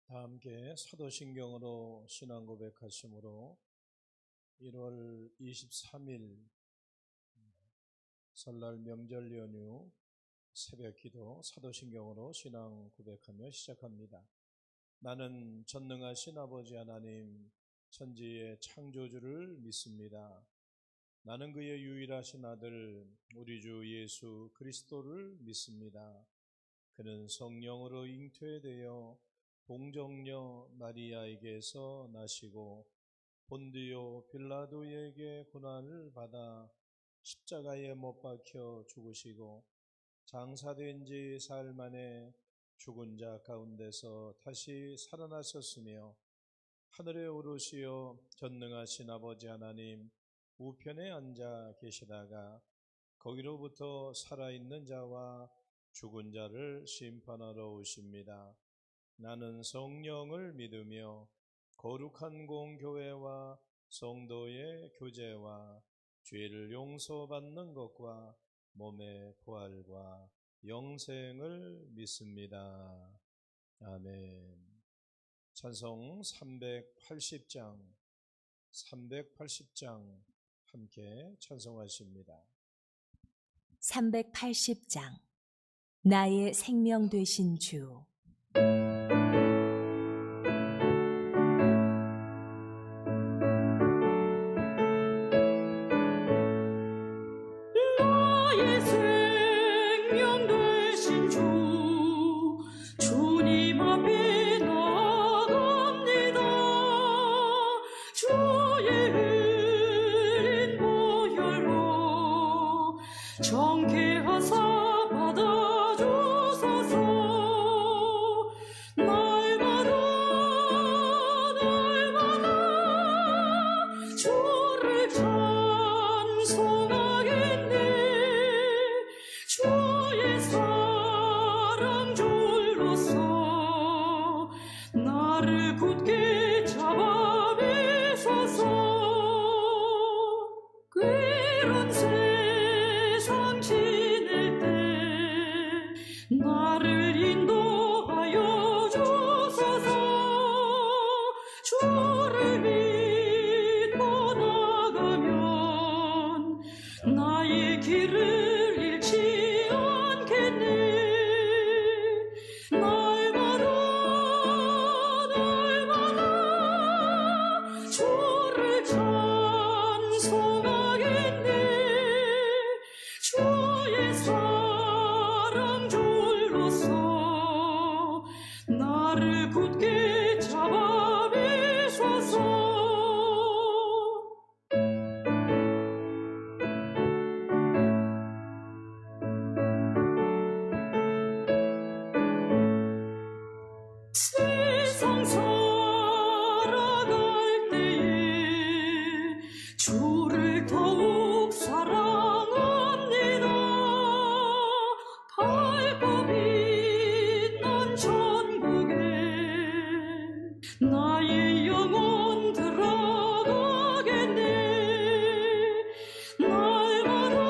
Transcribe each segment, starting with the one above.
다 함께 사도신경으로 신앙 고백하심으로 1월 23일 설날 명절 연휴 새벽 기도 사도신경으로 신앙 고백하며 시작합니다. 나는 전능하신 아버지 하나님 천지의 창조주를 믿습니다. 나는 그의 유일하신 아들 우리 주 예수 그리스도를 믿습니다. 그는 성령으로 잉태되어 동정녀 마리아에게서 나시고 본디오 빌라도에게 고난을 받아 십자가에 못 박혀 죽으시고 장사된 지 사흘 만에 죽은 자 가운데서 다시 살아나셨으며 하늘에 오르시어 전능하신 아버지 하나님 우편에 앉아 계시다가 거기로부터 살아있는 자와 죽은 자를 심판하러 오십니다. 나는 성령을 믿으며 거룩한 공교회와 성도의 교제와 죄를 용서받는 것과 몸의 부활과 영생을 믿습니다. 아멘. 찬송 380장 함께 찬송하십니다. 380장 나의 생명 되신 주. 나의 생명 되신 주, 주님 앞에 나갑니다. 주의 흐린 보혈로 정케하사 받아주소서. 날마다 주를 찬송하겠네. 주의 사랑 줄로서 나를 굳게 잡아매소서. 괴로운 세상 지낼 때 나를 인도하여 주소서. 주를 믿고 나가면 나의 길을 잃지 않겠네. 날마다 주를 찬송하겠네. 주의 사랑 줄로서 나를 굳게 잡아매소서. 세상 살아갈 때에 주를 더욱 사랑합니다. 밝고 빛난 천국에 나의 영혼 들어가겠네. 날마다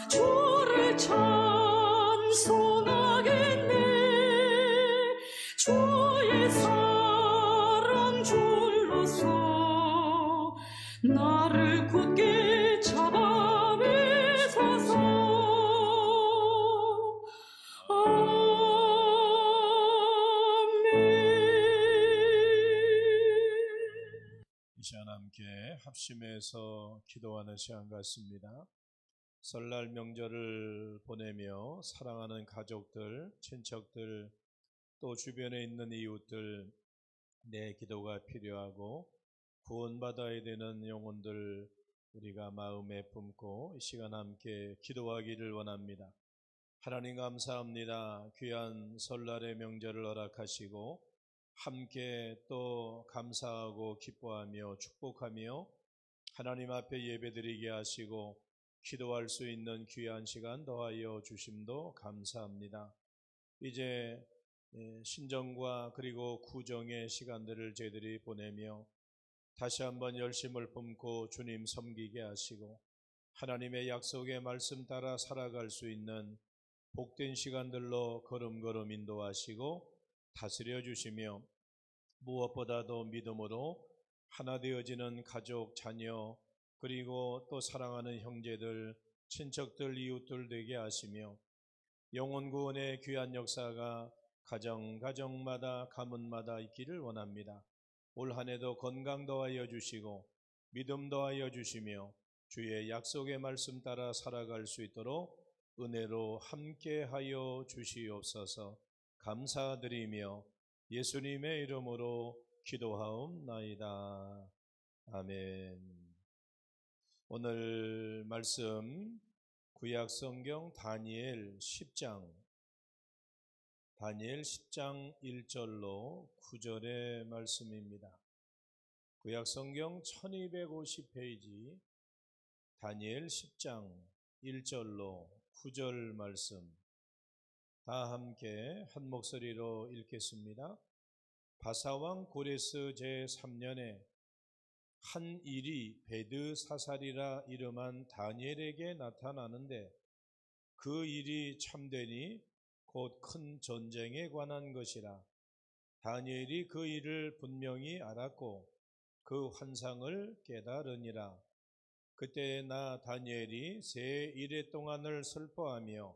주를 찬송하겠네. 주의 사랑 줄로서 나를 굳게 잡아매소서. 이 시간 함께 합심해서 기도하는 시간 같습니다. 설날 명절을 보내며 사랑하는 가족들, 친척들, 또 주변에 있는 이웃들, 내 기도가 필요하고 구원받아야 되는 영혼들 우리가 마음에 품고 이 시간 함께 기도하기를 원합니다. 하나님 감사합니다. 귀한 설날의 명절을 허락하시고 함께 또 감사하고 기뻐하며 축복하며 하나님 앞에 예배드리게 하시고 기도할 수 있는 귀한 시간 더하여 주심도 감사합니다. 이제 신정과 그리고 구정의 시간들을 저희들이 보내며 다시 한번 열심을 품고 주님 섬기게 하시고 하나님의 약속의 말씀 따라 살아갈 수 있는 복된 시간들로 걸음걸음 인도하시고 다스려 주시며 무엇보다도 믿음으로 하나 되어지는 가족, 자녀, 그리고 또 사랑하는 형제들, 친척들, 이웃들 되게 하시며 영혼 구원의 귀한 역사가 가정마다 가문마다 있기를 원합니다. 올 한 해도 건강 더하여 주시고 믿음 더하여 주시며 주의 약속의 말씀 따라 살아갈 수 있도록 은혜로 함께하여 주시옵소서. 감사드리며 예수님의 이름으로 기도하옵나이다. 아멘. 오늘 말씀 구약 성경 다니엘 10장 1절로 9절의 말씀입니다. 구약 성경 1250페이지 다니엘 10장 1절로 9절 말씀 다 함께 한 목소리로 읽겠습니다. 바사왕 고레스 제3년에 한 일이 베드사살이라 이름한 다니엘에게 나타나는데 그 일이 참되니 곧 큰 전쟁에 관한 것이라. 다니엘이 그 일을 분명히 알았고 그 환상을 깨달으니라. 그때 나 다니엘이 새 이래 동안을 슬퍼하며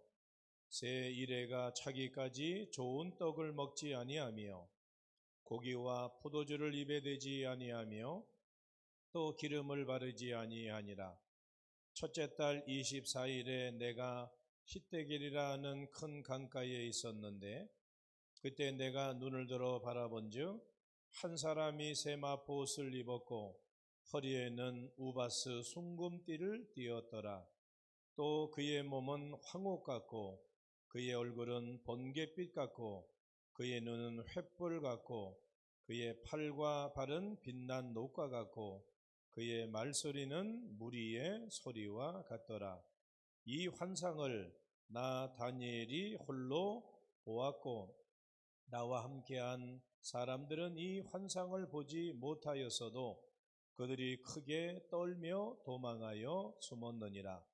새 이래가 차기까지 좋은 떡을 먹지 아니하며 고기와 포도주를 입에 대지 아니하며 또 기름을 바르지 아니하니라. 첫째 달 24일에 내가 히데겔이라 하는 큰 강가에 있었는데 그때 내가 눈을 들어 바라본즉 한 사람이 세마포 옷을 입었고 허리에는 우바스 숭금띠를 띠었더라. 또 그의 몸은 황옥 같고 그의 얼굴은 번갯빛 같고 그의 눈은 횃불 같고 그의 팔과 발은 빛난 녹과 같고 그의 말소리는 무리의 소리와 같더라. 이 환상을 나 다니엘이 홀로 보았고 나와 함께한 사람들은 이 환상을 보지 못하였어도 그들이 크게 떨며 도망하여 숨었느니라.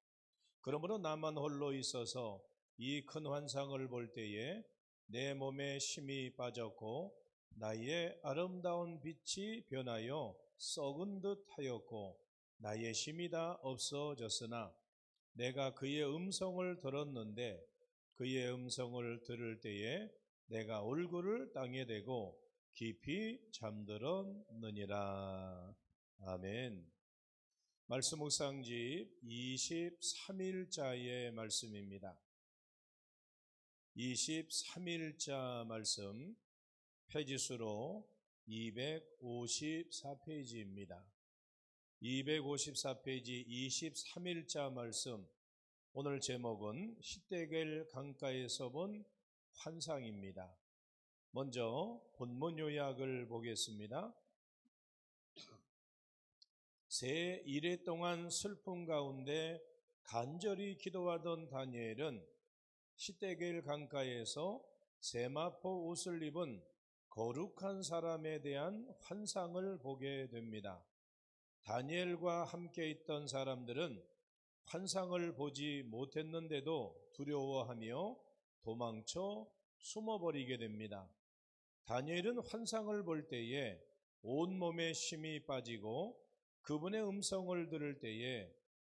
그러므로 나만 홀로 있어서 이 큰 환상을 볼 때에 내 몸에 힘이 빠졌고 나의 아름다운 빛이 변하여 썩은 듯 하였고 나의 힘이 다 없어졌으나 내가 그의 음성을 들었는데 그의 음성을 들을 때에 내가 얼굴을 땅에 대고 깊이 잠들었느니라. 아멘. 말씀 묵상집 23일자의 말씀입니다. 23일자 말씀 페이지수로 254페이지입니다. 254페이지 23일자 말씀, 오늘 제목은 히데겔 강가에서 본 환상입니다. 먼저 본문 요약을 보겠습니다. 새 이래 동안 슬픔 가운데 간절히 기도하던 다니엘은 히데겔 강가에서 세마포 옷을 입은 거룩한 사람에 대한 환상을 보게 됩니다. 다니엘과 함께 있던 사람들은 환상을 보지 못했는데도 두려워하며 도망쳐 숨어버리게 됩니다. 다니엘은 환상을 볼 때에 온몸에 힘이 빠지고 그분의 음성을 들을 때에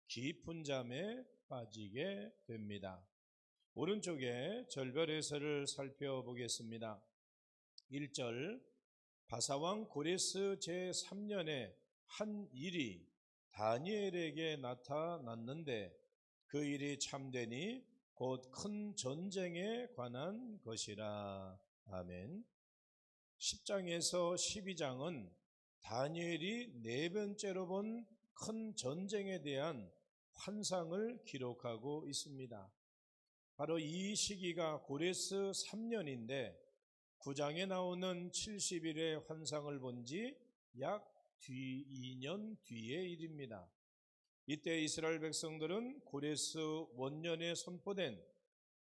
깊은 잠에 빠지게 됩니다. 오른쪽에 절별 해설을 살펴보겠습니다. 1절 바사왕 고레스 제3년에 한 일이 다니엘에게 나타났는데 그 일이 참되니 곧 큰 전쟁에 관한 것이라. 아멘. 10장에서 12장은 다니엘이 네 번째로 본 큰 전쟁에 대한 환상을 기록하고 있습니다. 바로 이 시기가 고레스 3년인데 9장에 나오는 70일의 환상을 본 지 약 2년 뒤의 일입니다. 이때 이스라엘 백성들은 고레스 원년에 선포된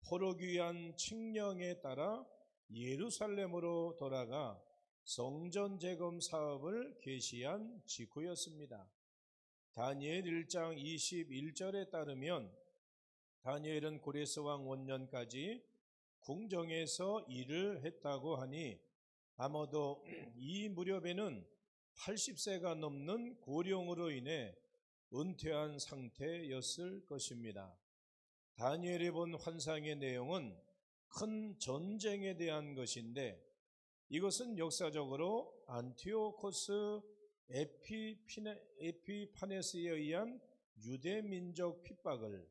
포로귀환 칙령에 따라 예루살렘으로 돌아가 성전 재검 사업을 개시한 직후였습니다. 다니엘 1장 21절에 따르면 다니엘은 고레스 왕 원년까지 궁정에서 일을 했다고 하니 아마도 이 무렵에는 80세가 넘는 고령으로 인해 은퇴한 상태였을 것입니다. 다니엘이 본 환상의 내용은 큰 전쟁에 대한 것인데 이것은 역사적으로 안티오코스 에피파네스에 의한 유대 민족 핍박을,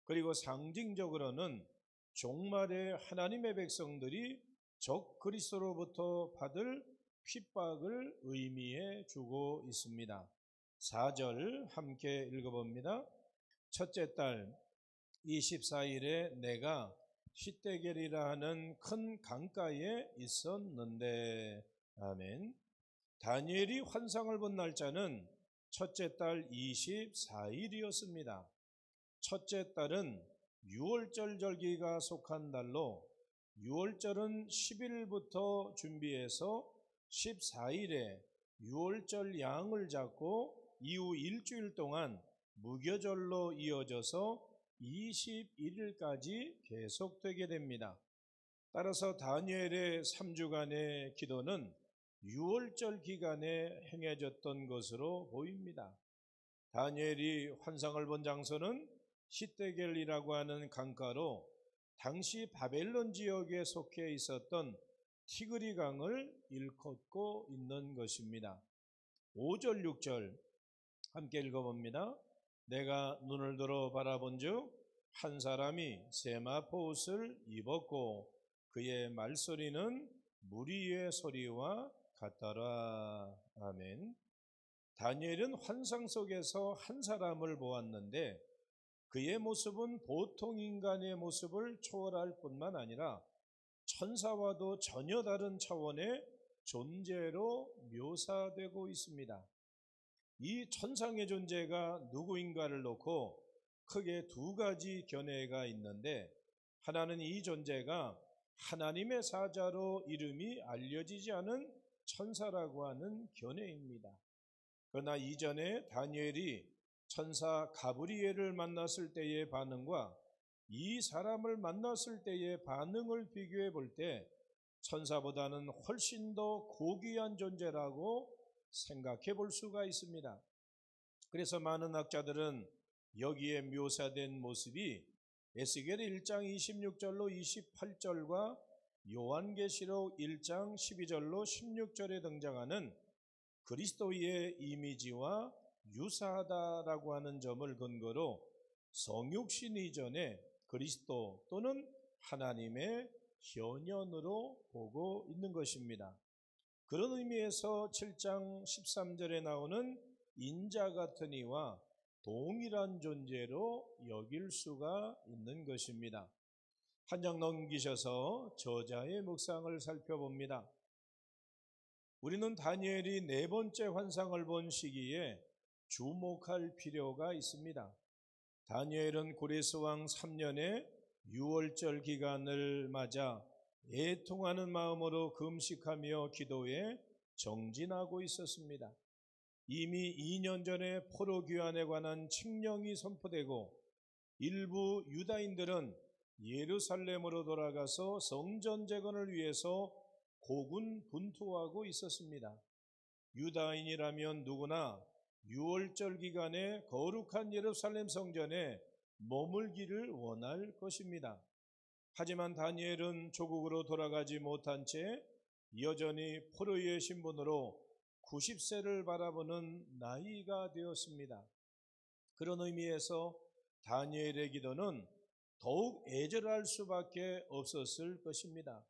그리고 상징적으로는 종말의 하나님의 백성들이 적 그리스도로부터 받을 핍박을 의미해 주고 있습니다. 4절 함께 읽어봅니다. 첫째 달 24일에 내가 시떼겔이라 하는 큰 강가에 있었는데. 아멘. 다니엘이 환상을 본 날짜는 첫째 달 24일이었습니다. 첫째 달은 유월절 절기가 속한 달로 유월절은 10일부터 준비해서 14일에 유월절 양을 잡고 이후 일주일 동안 무교절로 이어져서 21일까지 계속되게 됩니다. 따라서 다니엘의 3주간의 기도는 유월절 기간에 행해졌던 것으로 보입니다. 다니엘이 환상을 본 장소는 시떼겔이라고 하는 강가로 당시 바벨론 지역에 속해 있었던 티그리 강을 일컫고 있는 것입니다. 5절 6절 함께 읽어봅니다. 내가 눈을 들어 바라본즉 한 사람이 세마포 옷을 입었고 그의 말소리는 무리의 소리와 같더라. 아멘. 다니엘은 환상 속에서 한 사람을 보았는데 그의 모습은 보통 인간의 모습을 초월할 뿐만 아니라 천사와도 전혀 다른 차원의 존재로 묘사되고 있습니다. 이 천상의 존재가 누구인가를 놓고 크게 두 가지 견해가 있는데, 하나는 이 존재가 하나님의 사자로 이름이 알려지지 않은 천사라고 하는 견해입니다. 그러나 이전에 다니엘이 천사 가브리엘을 만났을 때의 반응과 이 사람을 만났을 때의 반응을 비교해 볼 때 천사보다는 훨씬 더 고귀한 존재라고 생각해 볼 수가 있습니다. 그래서 많은 학자들은 여기에 묘사된 모습이 에스겔 1장 26절로 28절과 요한계시록 1장 12절로 16절에 등장하는 그리스도의 이미지와 유사하다라고 하는 점을 근거로 성육신 이전에 그리스도 또는 하나님의 현현으로 보고 있는 것입니다. 그런 의미에서 7장 13절에 나오는 인자 같은 이와 동일한 존재로 여길 수가 있는 것입니다. 한 장 넘기셔서 저자의 묵상을 살펴봅니다. 우리는 다니엘이 네 번째 환상을 본 시기에 주목할 필요가 있습니다. 다니엘은 고레스 왕 3년의 유월절 기간을 맞아 애통하는 마음으로 금식하며 기도에 정진하고 있었습니다. 이미 2년 전에 포로 귀환에 관한 칙령이 선포되고 일부 유다인들은 예루살렘으로 돌아가서 성전 재건을 위해서 고군분투하고 있었습니다. 유다인이라면 누구나 유월절 기간에 거룩한 예루살렘 성전에 머물기를 원할 것입니다. 하지만 다니엘은 조국으로 돌아가지 못한 채 여전히 포로의 신분으로 90세를 바라보는 나이가 되었습니다. 그런 의미에서 다니엘의 기도는 더욱 애절할 수밖에 없었을 것입니다.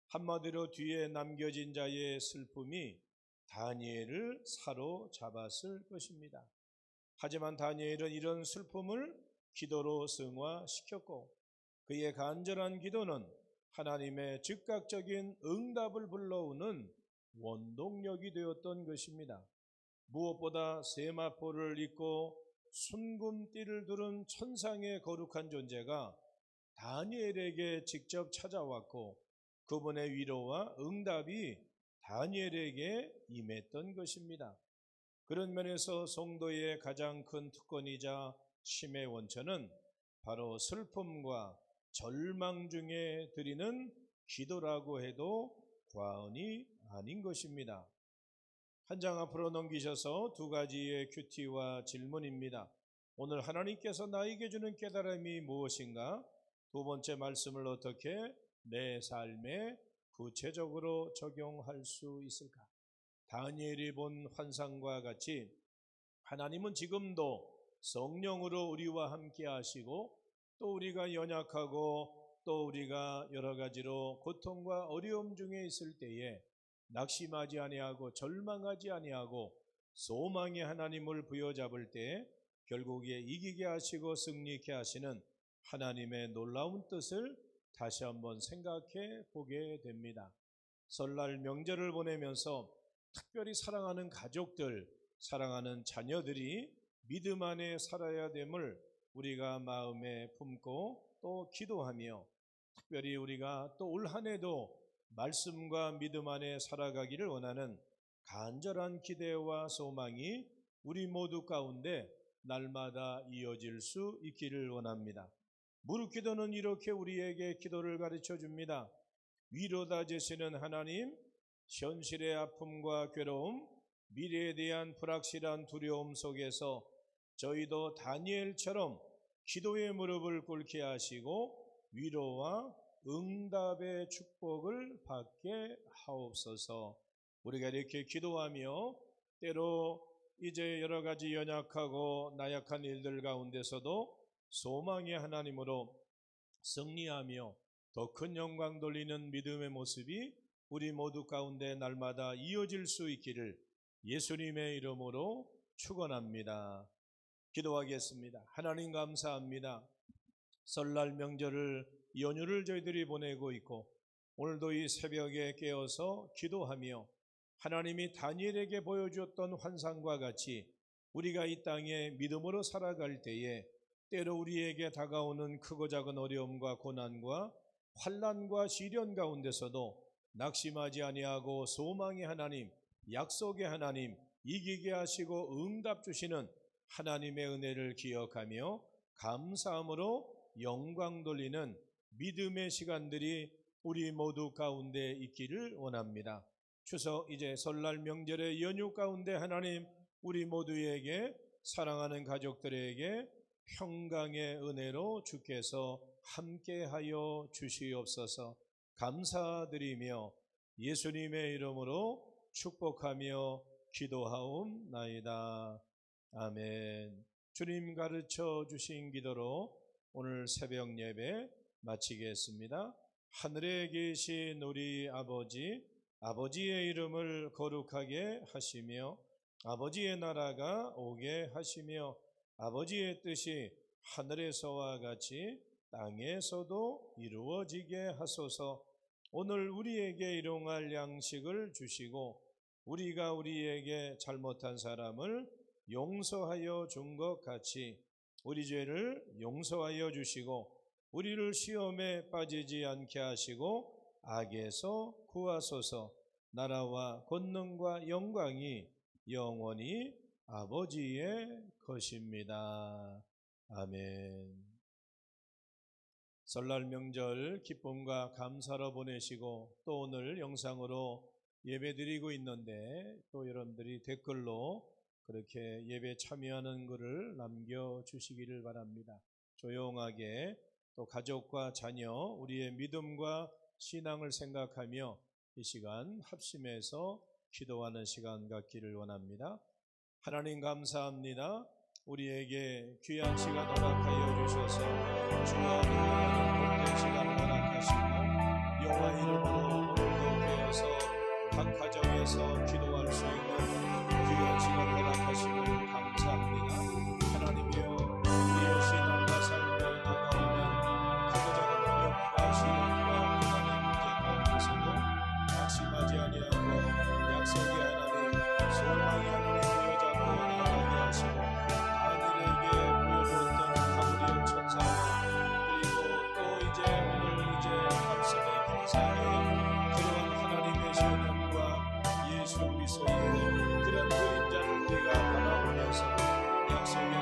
한마디로 뒤에 남겨진 자의 슬픔이 다니엘을 사로잡았을 것입니다. 하지만 다니엘은 이런 슬픔을 기도로 승화시켰고 그의 간절한 기도는 하나님의 즉각적인 응답을 불러오는 원동력이 되었던 것입니다. 무엇보다 세마포를 입고 순금띠를 두른 천상의 거룩한 존재가 다니엘에게 직접 찾아왔고 그분의 위로와 응답이 다니엘에게 임했던 것입니다. 그런 면에서 성도의 가장 큰 특권이자 심의 원천은 바로 슬픔과 절망 중에 드리는 기도라고 해도 과언이 아닌 것입니다. 한 장 앞으로 넘기셔서 두 가지의 큐티와 질문입니다. 오늘 하나님께서 나에게 주는 깨달음이 무엇인가? 두 번째 말씀을 어떻게 내 삶에 구체적으로 적용할 수 있을까? 다니엘이 본 환상과 같이 하나님은 지금도 성령으로 우리와 함께 하시고 또 우리가 연약하고 또 우리가 여러 가지로 고통과 어려움 중에 있을 때에 낙심하지 아니하고 절망하지 아니하고 소망의 하나님을 부여잡을 때 결국에 이기게 하시고 승리케 하시는 하나님의 놀라운 뜻을 다시 한번 생각해 보게 됩니다. 설날 명절을 보내면서 특별히 사랑하는 가족들, 사랑하는 자녀들이 믿음 안에 살아야 됨을 우리가 마음에 품고 또 기도하며 특별히 우리가 또 올 한 해도 말씀과 믿음 안에 살아가기를 원하는 간절한 기대와 소망이 우리 모두 가운데 날마다 이어질 수 있기를 원합니다. 무릎 기도는 이렇게 우리에게 기도를 가르쳐 줍니다. 위로다 주시는 하나님, 현실의 아픔과 괴로움, 미래에 대한 불확실한 두려움 속에서 저희도 다니엘처럼 기도의 무릎을 꿇게 하시고 위로와 응답의 축복을 받게 하옵소서. 우리가 이렇게 기도하며 때로 이제 여러 가지 연약하고 나약한 일들 가운데서도 소망의 하나님으로 승리하며 더 큰 영광 돌리는 믿음의 모습이 우리 모두 가운데 날마다 이어질 수 있기를 예수님의 이름으로 축원합니다. 기도하겠습니다. 하나님 감사합니다. 설날 명절을 연휴를 저희들이 보내고 있고 오늘도 이 새벽에 깨어서 기도하며 하나님이 다니엘에게 보여주었던 환상과 같이 우리가 이 땅에 믿음으로 살아갈 때에 때로 우리에게 다가오는 크고 작은 어려움과 고난과 환난과 시련 가운데서도 낙심하지 아니하고 소망의 하나님, 약속의 하나님, 이기게 하시고 응답 주시는 하나님의 은혜를 기억하며 감사함으로 영광 돌리는 믿음의 시간들이 우리 모두 가운데 있기를 원합니다. 추석 이제 설날 명절의 연휴 가운데 하나님 우리 모두에게 사랑하는 가족들에게 평강의 은혜로 주께서 함께하여 주시옵소서. 감사드리며 예수님의 이름으로 축복하며 기도하옵나이다. 아멘. 주님 가르쳐 주신 기도로 오늘 새벽 예배 마치겠습니다. 하늘에 계신 우리 아버지, 아버지의 이름을 거룩하게 하시며 아버지의 나라가 오게 하시며 아버지의 뜻이 하늘에서와 같이 땅에서도 이루어지게 하소서. 오늘 우리에게 일용할 양식을 주시고 우리가 우리에게 잘못한 사람을 용서하여 준 것 같이 우리 죄를 용서하여 주시고 우리를 시험에 빠지지 않게 하시고 악에서 구하소서. 나라와 권능과 영광이 영원히 아버지의 것입니다. 아멘. 설날 명절 기쁨과 감사로 보내시고 또 오늘 영상으로 예배드리고 있는데 또 여러분들이 댓글로 그렇게 예배 참여하는 것을 남겨주시기를 바랍니다. 조용하게 또 가족과 자녀, 우리의 믿음과 신앙을 생각하며 이 시간 합심해서 기도하는 시간 갖기를 원합니다. 하나님 감사합니다. 우리에게 귀한 시간 허락하여 주셔서 주와 동행하는 복된 시간 허락하시고 여호와 이름으로 오늘도 깨어서 각 가정에서 기도할 수 있는 귀한 시간 허락하시고 감사합니다. 하나님이여 우리의 신앙과 삶에 다가오는 크고 작은 어려움과 시련과 고난의 문제 가운데서도 낙심하지 아니하고 약속의 하나님, 소망의 하나님 부여잡고 나아가게 하시고 아들에게 보여주었던 가브리엘 천사와 그리고 또 이제 오늘 이제 말씀의 감사에 그런 하나님의 신령과 예수 그리스도의 그런 그림자를 우리가 바라보면서 약속의